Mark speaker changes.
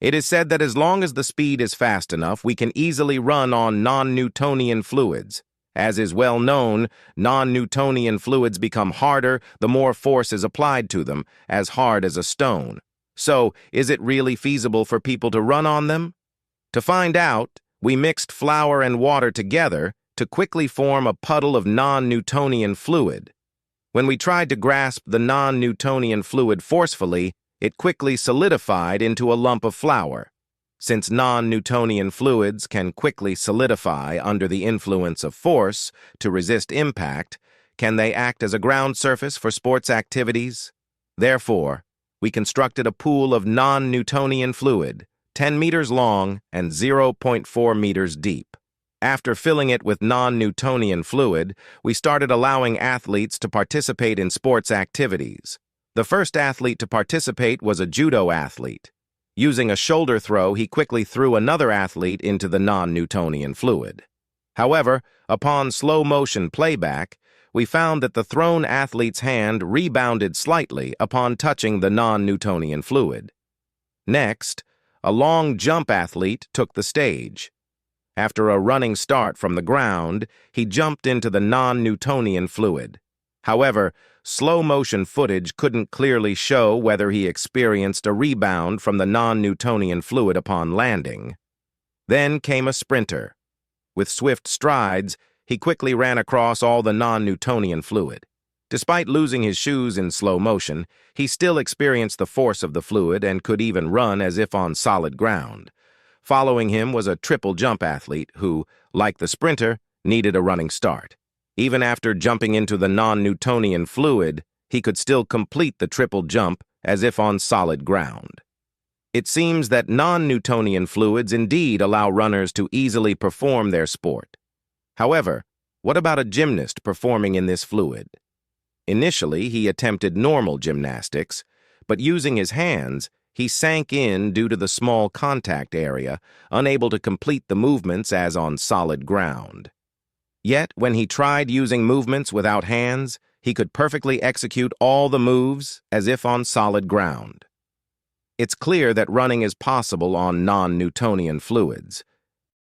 Speaker 1: It is said that as long as the speed is fast enough, we can easily run on non-Newtonian fluids. As is well known, non-Newtonian fluids become harder the more force is applied to them, as hard as a stone. So, is it really feasible for people to run on them? To find out, we mixed flour and water together to quickly form a puddle of non-Newtonian fluid. When we tried to grasp the non-Newtonian fluid forcefully, it quickly solidified into a lump of flour. Since non-Newtonian fluids can quickly solidify under the influence of force to resist impact, can they act as a ground surface for sports activities? Therefore, we constructed a pool of non-Newtonian fluid, 10 meters long and 0.4 meters deep. After filling it with non-Newtonian fluid, we started allowing athletes to participate in sports activities. The first athlete to participate was a judo athlete. Using a shoulder throw, he quickly threw another athlete into the non-Newtonian fluid. However, upon slow-motion playback, we found that the thrown athlete's hand rebounded slightly upon touching the non-Newtonian fluid. Next, a long jump athlete took the stage. After a running start from the ground, he jumped into the non-Newtonian fluid. However, slow-motion footage couldn't clearly show whether he experienced a rebound from the non-Newtonian fluid upon landing. Then came a sprinter. With swift strides, he quickly ran across all the non-Newtonian fluid. Despite losing his shoes in slow motion, he still experienced the force of the fluid and could even run as if on solid ground. Following him was a triple jump athlete who, like the sprinter, needed a running start. Even after jumping into the non-Newtonian fluid, he could still complete the triple jump as if on solid ground. It seems that non-Newtonian fluids indeed allow runners to easily perform their sport. However, what about a gymnast performing in this fluid? Initially, he attempted normal gymnastics, but using his hands, he sank in due to the small contact area, unable to complete the movements as on solid ground. Yet, when he tried using movements without hands, he could perfectly execute all the moves as if on solid ground. It's clear that running is possible on non-Newtonian fluids.